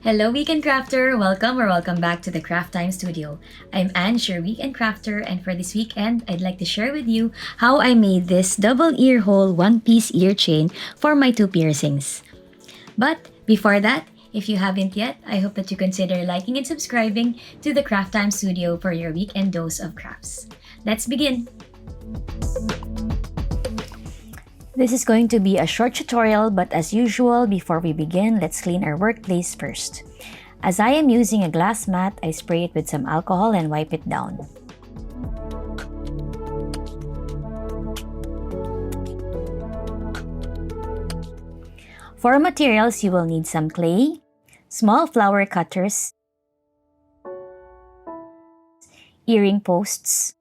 Hello, Weekend Crafter! Welcome back to the Craft Time Studio. I'm Anne, your Weekend Crafter, and for this weekend, I'd like to share with you how I made this double ear hole one-piece ear chain for my two piercings. But before that, if you haven't yet, I hope that you consider liking and subscribing to the Craft Time Studio for your weekend dose of crafts. Let's begin! This is going to be a short tutorial, but as usual, before we begin, let's clean our workplace first. As I am using a glass mat, I spray it with some alcohol and wipe it down. For materials, you will need some clay, small flower cutters, earring posts,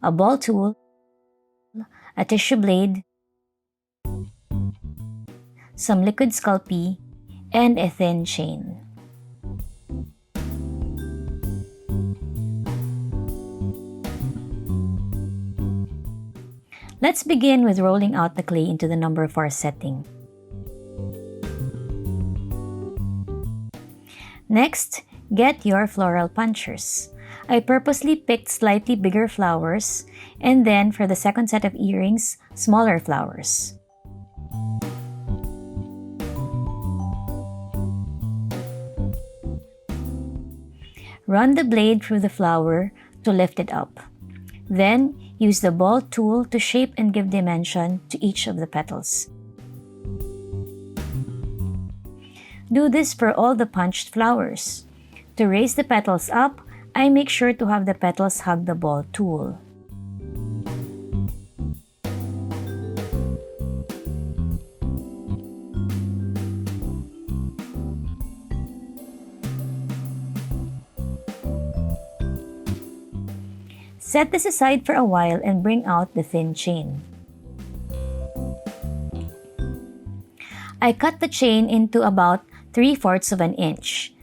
a ball tool, a tissue blade, some liquid Sculpey, and a thin chain. Let's begin with rolling out the clay into the number 4 setting. Next, get your floral punchers. I purposely picked slightly bigger flowers, and then for the second set of earrings, smaller flowers. Run the blade through the flower to lift it up. Then, use the ball tool to shape and give dimension to each of the petals. Do this for all the punched flowers. To raise the petals up, I make sure to have the petals hug the ball tool. Set this aside for a while and bring out the thin chain. I cut the chain into about 3/4 of an inch.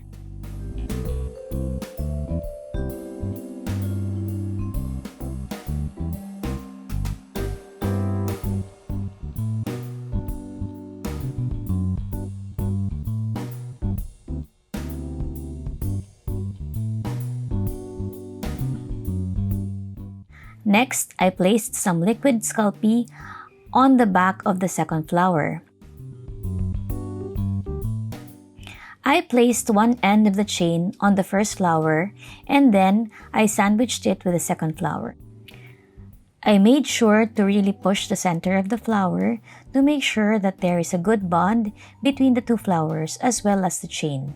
Next, I placed some liquid Sculpey on the back of the second flower. I placed one end of the chain on the first flower, and then I sandwiched it with the second flower. I made sure to really push the center of the flower to make sure that there is a good bond between the two flowers as well as the chain.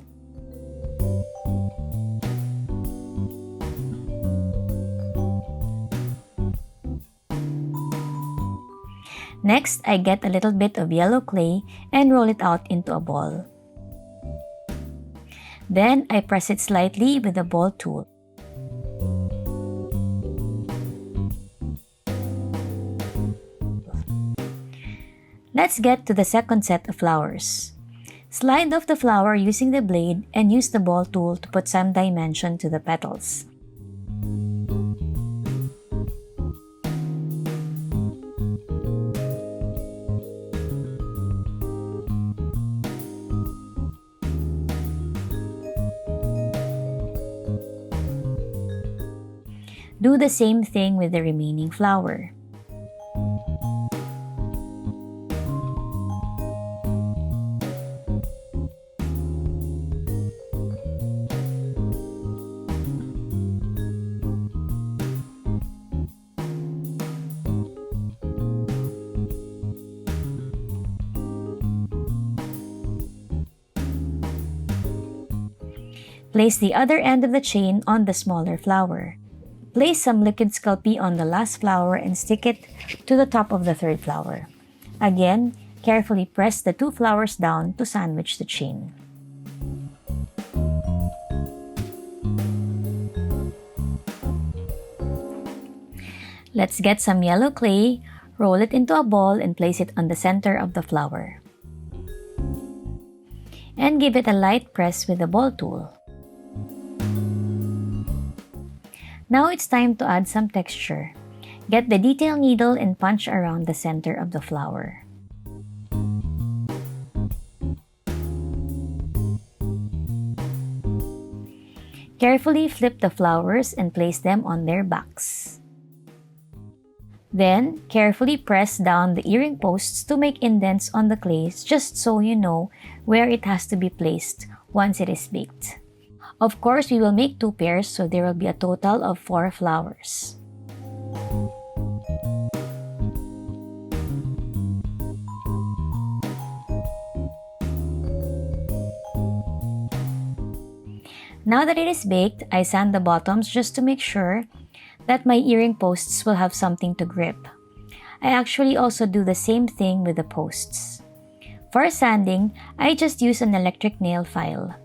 Next, I get a little bit of yellow clay and roll it out into a ball. Then, I press it slightly with the ball tool. Let's get to the second set of flowers. Slide off the flower using the blade and use the ball tool to put some dimension to the petals. Do the same thing with the remaining flower. Place the other end of the chain on the smaller flower. Place some liquid Sculpey on the last flower and stick it to the top of the third flower. Again, carefully press the two flowers down to sandwich the chain. Let's get some yellow clay, roll it into a ball and place it on the center of the flower. And give it a light press with the ball tool. Now it's time to add some texture. Get the detail needle and punch around the center of the flower. Carefully flip the flowers and place them on their backs. Then, carefully press down the earring posts to make indents on the clay just so you know where it has to be placed once it is baked. Of course, we will make 2 pairs, so there will be a total of 4 flowers. Now that it is baked, I sand the bottoms just to make sure that my earring posts will have something to grip. I actually also do the same thing with the posts. For sanding, I just use an electric nail file.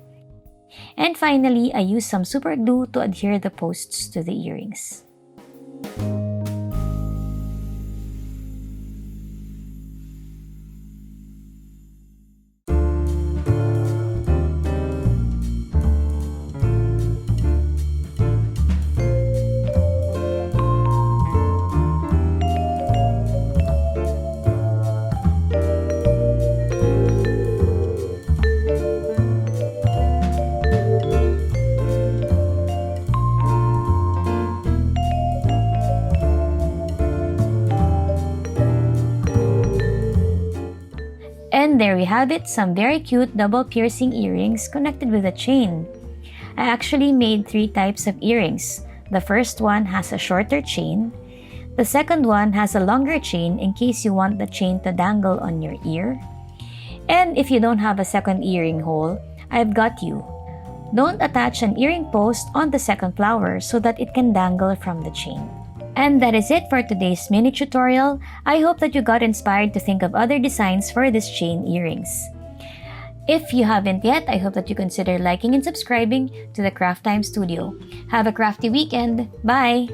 And finally, I use some super glue to adhere the posts to the earrings. And there we have it, some very cute double piercing earrings connected with a chain. I actually made 3 types of earrings. The first one has a shorter chain. The second one has a longer chain in case you want the chain to dangle on your ear. And if you don't have a second earring hole, I've got you. Don't attach an earring post on the second flower so that it can dangle from the chain. And that is it for today's mini tutorial. I hope that you got inspired to think of other designs for these chain earrings. If you haven't yet, I hope that you consider liking and subscribing to the Craft Time Studio. Have a crafty weekend. Bye!